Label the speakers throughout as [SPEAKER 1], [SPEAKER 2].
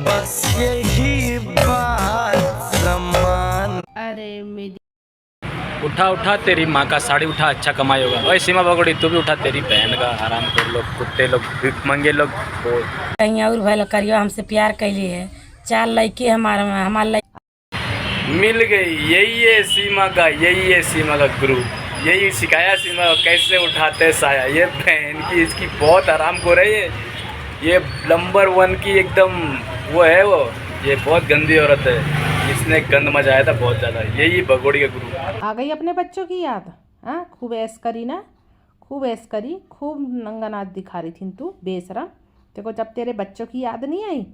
[SPEAKER 1] बस यही बात समान।
[SPEAKER 2] अरे मेरी
[SPEAKER 3] उठा उठा तेरी माँ का साड़ी उठा, अच्छा कमाई होगा। ओए सीमा भगोड़ी तू भी उठा, तेरी बहन का हराम कर लोग, कुत्ते लोग, भिख मंगे लोग।
[SPEAKER 4] कहीं और भले करियो, हमसे प्यार कैली है, 4 लड़के हमारे
[SPEAKER 3] मिल गई, यही है सीमा का, यही है सीमा का गुरु, यही सिखाया सीमा को कैसे उठाते साया। ये बहन की इसकी बहुत आराम हो रही है, ये नंबर 1 की एकदम वो है वो, ये बहुत गंदी औरत है, इसने गंद मचाया था बहुत ज़्यादा। यही भगोड़ी का गुरु।
[SPEAKER 2] आ गई अपने बच्चों की याद। हाँ, खूब ऐश करी ना, खूब ऐश करी, खूब नंगा नाच दिखा रही थी तू बेशरम। देखो जब तेरे बच्चों की याद नहीं आई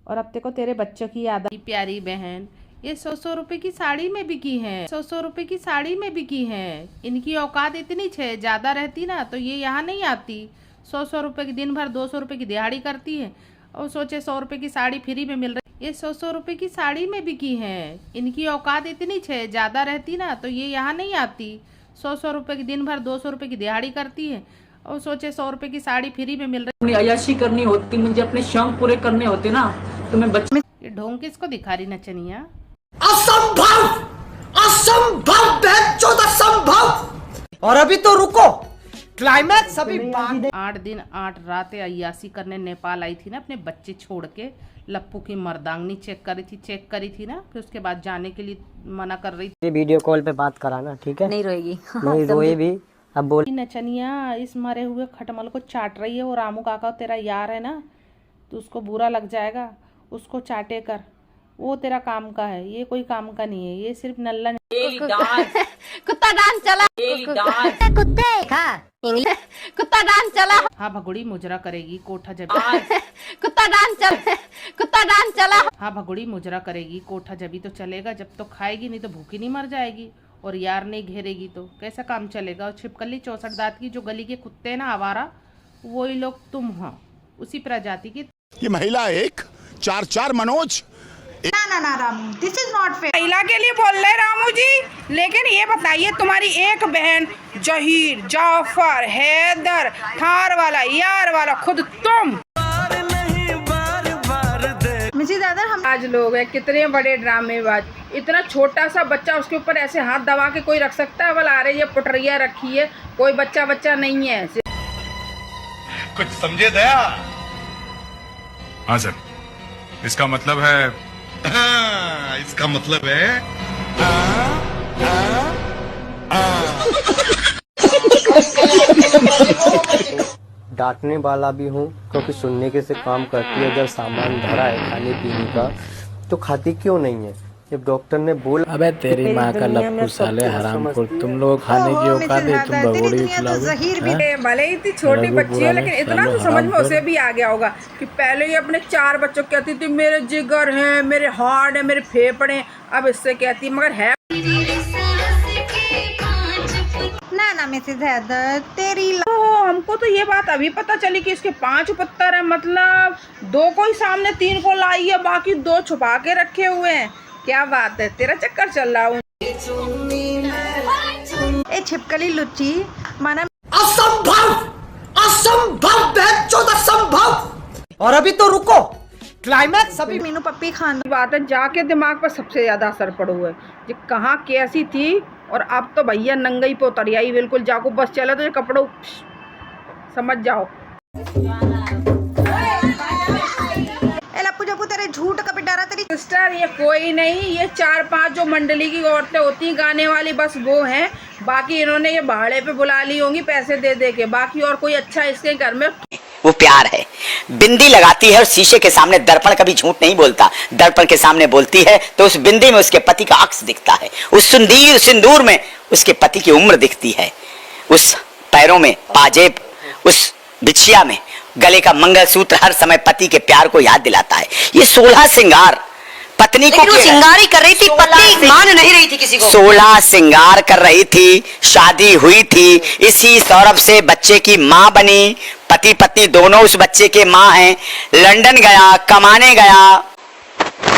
[SPEAKER 2] और अब देखो तेरे बच्चों की याद आई। प्यारी बहन ये 100 रुपए की साड़ी में बिकी है, 100 रुपए की साड़ी में बिकी है। इनकी औकात इतनी छे, ज़्यादा रहती ना तो ये यहाँ नहीं आती। 100 रुपए की दिन भर 200 रुपए की दिहाड़ी करती है और सोचे 100 रुपए की साड़ी फ्री में मिल रही। ये 100 रुपए की साड़ी में बिकी है। इनकी औकात इतनी छे, ज़्यादा रहती ना तो ये यहाँ नहीं आती। 100 रुपए की दिन भर 200 रुपए की दिहाड़ी करती है और सोचे 100 रुपए की साड़ी फ्री में मिल रही।
[SPEAKER 5] अय्याशी करनी होती, मुझे अपने शौक पूरे करने होते ना, तो मैं बच्चे
[SPEAKER 2] ये ढोंग किसको दिखा रही नचनिया।
[SPEAKER 1] असंभव, असंभव, असंभव। और अभी तो रुको, क्लाइमैक्स अभी
[SPEAKER 2] 8 दिन 8 रातें अय्यासी करने नेपाल आई थी ना, अपने बच्चे छोड़ के। लप्पू की मर्दांगनी चेक करी थी ना, फिर उसके बाद जाने के लिए मना कर रही थी।
[SPEAKER 6] वीडियो कॉल पे बात कराना, ठीक है?
[SPEAKER 7] नहीं रोएगी।
[SPEAKER 6] नहीं रोए भी। अब बोल।
[SPEAKER 2] नचनिया इस मरे हुए खटमल को चाट रही है। वो रामू काका तेरा यार है ना, तो उसको बुरा लग जाएगा, उसको चाटे कर, वो तेरा काम का है, ये कोई काम का नहीं है। ये सिर्फ नल्ला
[SPEAKER 7] कुत्ता डांस चला, कुत्ते खा इंग्लिश, कुत्ता डांस चला।
[SPEAKER 2] हाँ भगोड़ी मुजरा करेगी कोठा जब
[SPEAKER 7] कुत्ता डांस चला, कुत्ता डांस चला।
[SPEAKER 2] हाँ भगोड़ी मुजरा करेगी कोठा जब ही तो चलेगा, जब तो खाएगी, नहीं तो भूखी नहीं मर जाएगी। और यार नहीं घेरेगी तो कैसा काम चलेगा। और छिपकली 64 दांत की जो गली के कुत्ते हैं ना आवारा, वही लोग तुम हो, उसी प्रजाति की।
[SPEAKER 8] ये महिला 1 4 मनोज।
[SPEAKER 9] ना Ramu, this is not fair.
[SPEAKER 10] महिला के लिए बोल रहे रामू जी, लेकिन ये बताइए तुम्हारी एक बहन जहीर, जाफर, हैदर, थार वाला, यार वाला, खुद तुम।
[SPEAKER 9] मिसी दादा हम
[SPEAKER 10] आज लोग हैं कितने बड़े ड्रामेबाज। इतना छोटा सा बच्चा, उसके ऊपर ऐसे हाथ दबा के कोई रख सकता है? बोला अरे ये पुटरिया रखी है, कोई बच्चा नहीं है ऐसे।
[SPEAKER 8] कुछ समझे दया? हाँ सर, इसका मतलब है, इसका मतलब है
[SPEAKER 6] डांटने वाला भी हूँ, क्योंकि सुनने के से काम करती है। जब सामान धरा है खाने पीने का तो खाती क्यों नहीं है? जब डॉक्टर ने बोला।
[SPEAKER 3] अबे तेरी माँ का लप्पू साले हरामखोर, तुम लोग खाने की औकात है, तुम भगोड़ी खिलाओगे।
[SPEAKER 10] भले ही इतनी छोटी बच्ची है, लेकिन इतना तो समझ में उसे भी आ गया होगा कि पहले ही अपने 4 बच्चों कहती थी मेरे जिगर हैं, मेरे हार्ट है, मेरे फेफड़े हैं। अब इससे कहती मगर है
[SPEAKER 9] ना मिसेस हैदर तेरी
[SPEAKER 10] हमको तो ये बात अभी पता चली कि इसके 5 पत्थर है। मतलब 2 को ही सामने, 3 को लाई है, बाकी 2 छुपा के रखे हुए हैं। क्या बात है, तेरा चक्कर चल रहा हूँ।
[SPEAKER 9] ए छिपकली लुच्ची माना।
[SPEAKER 1] असंभव, असंभव, असंभव। और अभी तो रुको, क्लाइमैक्स अभी।
[SPEAKER 9] मीनू पप्पी खान
[SPEAKER 10] बात है, जाके दिमाग पर सबसे ज्यादा असर पड़ा हुआ है। ये कहाँ कैसी थी और अब तो भैया नंगई पे उतर आई बिल्कुल। जाको बस चला तो ये कपड़ों समझ जाओ।
[SPEAKER 9] लप्पू जप्पू तेरे झूठ का पिटारा तेरी
[SPEAKER 10] सिस्टर ये कोई नहीं, ये 4-5 जो मंडली की औरतें होती हैं गाने वाली, बस वो हैं। बाकी इन्होंने ये भाड़े पे बुला ली होंगी पैसे दे के। बाकी और कोई अच्छा इसके घर में
[SPEAKER 11] वो प्यार है। बिंदी लगाती है और शीशे के सामने दर्पण कभी झूठ नहीं बोलता। दर्पण के सामने बोलती है तो उस बिंदी में उसके पति का अक्स दिखता है, उस सिंदूर में उसके पति की उम्र दिखती है, उस पैरों में पाजेब, उस बिछिया में गले का मंगलसूत्र हर समय पति के प्यार को याद दिलाता है। ये 16 श्रृंगार पत्नी को
[SPEAKER 7] श्रृंगार ही कर रही थी, पत्नी मान नहीं रही थी किसी को।
[SPEAKER 11] 16 श्रृंगार कर रही थी, शादी हुई थी, इसी सौरभ से बच्चे की माँ बनी। पति पत्नी दोनों उस बच्चे के माँ हैं। लंदन गया, कमाने गया,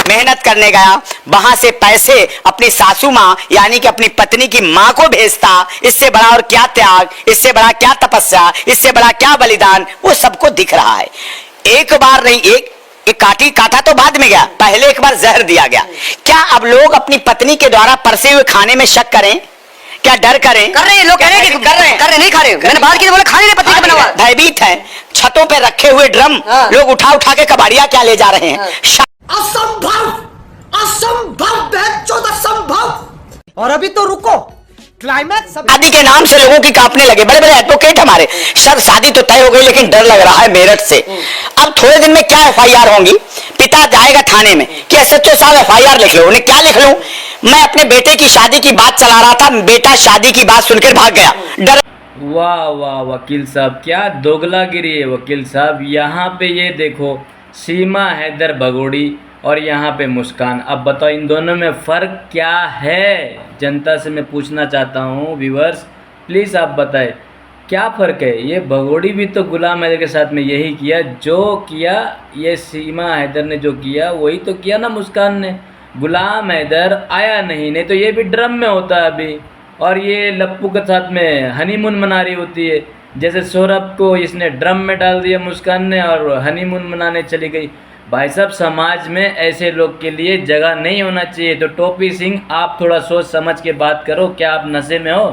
[SPEAKER 11] मेहनत करने गया, वहां से पैसे अपनी सासू माँ यानी कि अपनी पत्नी की माँ को भेजता। इससे बड़ा और क्या त्याग, इससे बड़ा क्या तपस्या, इससे बड़ा क्या बलिदान वो सबको दिख रहा है। एक बार नहीं, ये काटा तो बाद में गया, पहले एक बार जहर दिया गया। क्या अब लोग अपनी पत्नी के द्वारा परसे हुए खाने में शक करें? क्या डर करें?
[SPEAKER 1] कर रहे हैं लोग, कह रहे हैं कि कर रहे हैं, नहीं खा रहे। मैंने बाहर की बोला खाने नहीं, पत्नी का बना हुआ।
[SPEAKER 11] भयभीत है। छतों पे रखे हुए ड्रम लोग उठा के कबाड़िया क्या ले जा रहे हैं।
[SPEAKER 1] असंभव, असंभव, असंभव। और अभी तो रुको, क्लाइमैक्स।
[SPEAKER 11] शादी के नाम से लोगों की कांपने लगे बड़े बड़े एडवोकेट हमारे। सर शादी तो तय हो गई लेकिन डर लग रहा है मेरठ से। अब थोड़े दिन में क्या एफआईआर होंगी? पिता जाएगा थाने में कि एसएचओ साहब एफआईआर लिख लो। उन्हें क्या लिख लूं? मैं अपने बेटे की शादी की बात चला रहा था, बेटा शादी की बात सुनकर भाग गया। डर।
[SPEAKER 3] वाह वाह वकील साहब, क्या दोगलागिरी है वकील साहब। यहाँ पे ये देखो, सीमा हैदर भगोड़ी और यहाँ पे मुस्कान। अब बताओ इन दोनों में फ़र्क क्या है? जनता से मैं पूछना चाहता हूँ, व्यूअर्स प्लीज़ आप बताएं क्या फ़र्क है। ये भगोड़ी भी तो गुलाम हैदर के साथ में यही किया जो किया, ये सीमा हैदर ने जो किया वही तो किया ना मुस्कान ने। गुलाम हैदर आया नहीं तो ये भी ड्रम में होता है अभी, और ये लप्पू के साथ में हनीमून मना रही होती है। जैसे सौरभ को इसने ड्रम में डाल दिया मुस्कान ने और हनीमून मनाने चली गई। भाई साहब समाज में ऐसे लोग के लिए जगह नहीं होना चाहिए। तो टोपी सिंह आप थोड़ा सोच समझ के बात करो, क्या आप नशे में हो?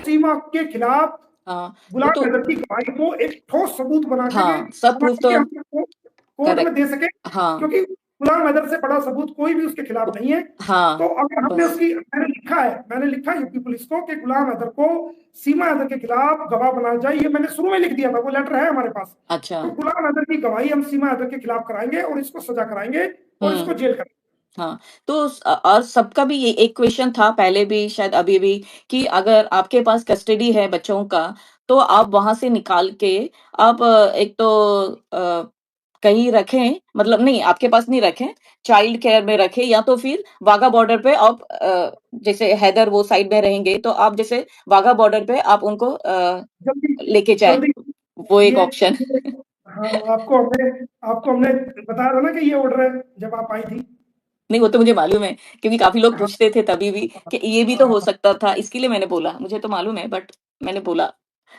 [SPEAKER 12] सीमा के खिलाफ गुलाम हैदर की गवाही को एक ठोस सबूत बना के सब प्रूफ तो कोर्ट में दे सके, क्योंकि गुलाम हैदर से बड़ा सबूत कोई भी उसके खिलाफ नहीं है। तो अगर हमने उसकी मैंने लिखा यूपी पुलिस को कि गुलाम हैदर को सीमा हैदर के खिलाफ गवाह बनाया जाए। ये मैंने शुरू में लिख दिया था, वो लेटर है हमारे पास। अच्छा। तो गुलाम हैदर की गवाही हम सीमा हैदर के खिलाफ कराएंगे और इसको सजा कराएंगे और इसको जेल कराएंगे।
[SPEAKER 5] हाँ, तो और सबका भी ये एक क्वेश्चन था पहले भी शायद अभी भी, कि अगर आपके पास कस्टडी है बच्चों का तो आप वहां से निकाल के आप एक तो कहीं रखें, मतलब नहीं आपके पास नहीं रखें, चाइल्ड केयर में रखें, या तो फिर वाघा बॉर्डर पे आप जैसे हैदर वो साइड में रहेंगे तो आप जैसे वाघा बॉर्डर पे आप उनको लेके जाए, वो एक ऑप्शन।
[SPEAKER 12] हाँ, आपको हमने बताया था ना कि ये ऑर्डर है जब आप आई थी।
[SPEAKER 5] नहीं वो तो मुझे मालूम है, क्योंकि काफी लोग पूछते थे तभी भी कि ये भी तो हो सकता था, इसके लिए मैंने बोला, मुझे तो मालूम है बट मैंने बोला,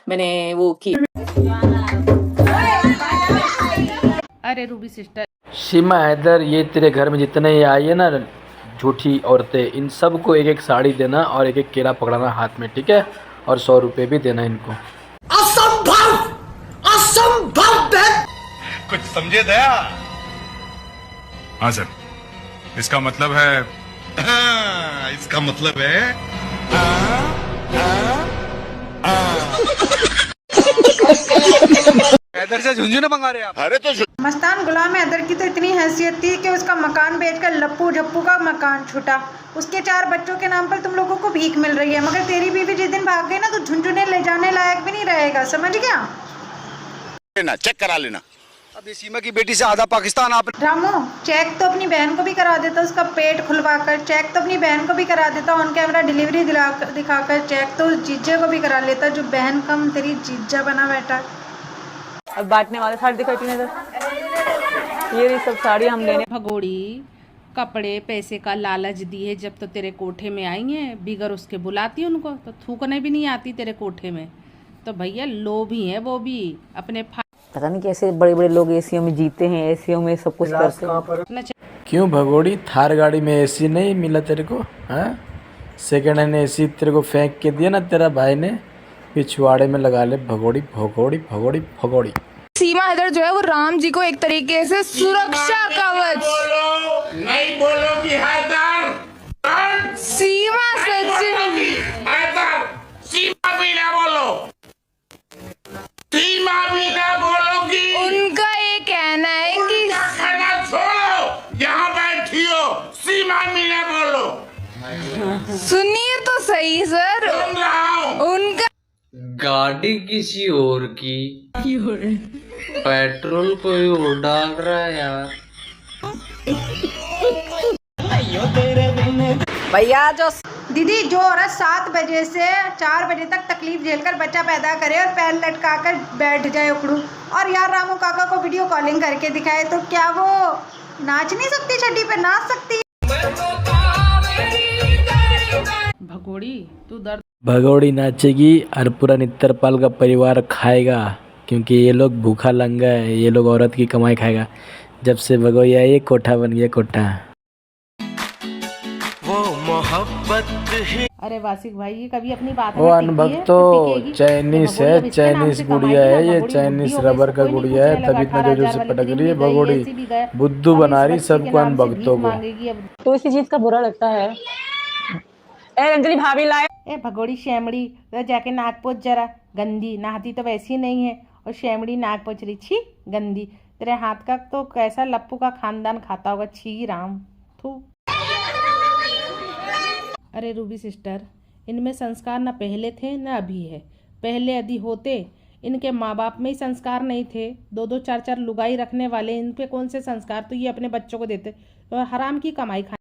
[SPEAKER 5] मैंने वो की।
[SPEAKER 2] अरे रूबी सिस्टर,
[SPEAKER 3] सीमा हैदर, ये तेरे घर में जितने ये आई है ना झूठी औरतें, इन सब को एक एक साड़ी देना और एक एक केला पकड़ाना हाथ में, ठीक है? और 100 रुपये भी देना इनको।
[SPEAKER 1] असंभव, असंभव।
[SPEAKER 8] कुछ समझे दया? हाँ सर, इसका मतलब है इसका मतलब है
[SPEAKER 1] हैदर से झुंझुनू मंगा रहे आप?
[SPEAKER 8] अरे तो
[SPEAKER 9] मस्तान गुलाम हैदर की तो इतनी हैसियत थी कि उसका मकान बेचकर लप्पू झप्पू का मकान छूटा। उसके 4 बच्चों के नाम पर तुम लोगों को भीख मिल रही है, मगर तेरी बीवी जिस दिन भाग गई ना तो झुंझुने ले जाने लायक भी नहीं रहेगा, समझ गया?
[SPEAKER 8] चेक करा लेना।
[SPEAKER 1] अब सीमा की बेटी से आधा पाकिस्तान आप।
[SPEAKER 9] रामू, चेक तो अपनी बहन को भी करा देता, उसका पेट खुलवाकर। चेक तो अपनी बहन को भी करा देता, ऑन कैमरा डिलीवरी दिखाकर। चेक तो जीजे को भी करा लेता, जो बहन कम तेरी जीजा बना बैठा।
[SPEAKER 5] अब बांटने वाले साड़ी दिखाई थी इधर, ये सब साड़ी हम लेने।
[SPEAKER 2] भगोड़ी कपड़े पैसे का लालच दिए जब तो तेरे कोठे में आई हैं, बिगर उसके बुलाती उनको तो थूकने भी नहीं आती तेरे कोठे में। तो भैया लोभी हैं वो भी, अपने
[SPEAKER 5] पता नहीं कैसे बड़े बड़े लोग एसीओ में जीते हैं, एसीओ में सब कुछ करते हैं।
[SPEAKER 3] क्यों भगोड़ी, थार गाड़ी में एसी नहीं मिला तेरे को? हाँ, सेकेंड हैंड एसी तेरे को फेंक के दिया ना तेरा भाई ने, पिछवाड़े में लगा ले। भगोड़ी भगोड़ी भगोड़ी भगोड़ी।
[SPEAKER 10] सीमा हैदर जो है वो राम जी को एक तरीके से सुरक्षा कवच।
[SPEAKER 8] नहीं बोलोगी हैदर,
[SPEAKER 10] सीमा सचिन,
[SPEAKER 8] सीमा भी ना बोलो, सीमा भी ना बोलोगी।
[SPEAKER 10] उनका ये कहना है कि
[SPEAKER 8] कहना छोड़ो, यहाँ बैठी हो, सीमा भी ना बोलो।
[SPEAKER 10] सुनिए तो सही सर, उनका
[SPEAKER 3] गाड़ी किसी और की, पेट्रोल कोई और डाल रहा है यार।
[SPEAKER 9] भैया जो दीदी, जो औरत 7 बजे से 4 बजे तक तकलीफ झेलकर बच्चा पैदा करे और पैर लटकाकर बैठ जाए उखड़ू, और यार रामू काका को वीडियो कॉलिंग करके दिखाए, तो क्या वो नाच नहीं सकती? छठी पे नाच सकती?
[SPEAKER 2] भगोड़ी तू दर्द।
[SPEAKER 3] भगोड़ी नाचेगी और पूरा नित्तरपाल का परिवार खाएगा, क्योंकि ये लोग भूखा लंगा है, ये लोग औरत की कमाई खाएगा। जब से भगोया ये कोठा बन गया कोठा।
[SPEAKER 2] वो मोहब्बत ही। अरे वासिक भाई ये कभी अपनी बात
[SPEAKER 3] वो अनुभव तो चाइनीस है, चाइनीस गुड़िया है ये, चाइनीस रबर का गुड़िया है, तभी इतना जोर से पटक रही है भगोड़ी, बुद्धू बना रही सबको अनभक्तों को।
[SPEAKER 4] तो इसी चीज का बुरा लगता है। ए अंजलि भाभी लाए।
[SPEAKER 2] ए भगोड़ी श्यामड़ी तो जाके नाक पोछ जरा, गंदी, नहाती तो वैसी नहीं है और श्यामड़ी नाक पोछ रही, छी गंदी। तेरे हाथ का तो कैसा लप्पू का खानदान खाता होगा, छी राम थू। अरे रूबी सिस्टर, इनमें संस्कार न पहले थे न अभी है। पहले यदि होते, इनके माँ बाप में ही संस्कार नहीं थे, 2-2 4-4 लुगाई रखने वाले, इन पे कौन से संस्कार तो ये अपने बच्चों को देते और हराम की कमाई खा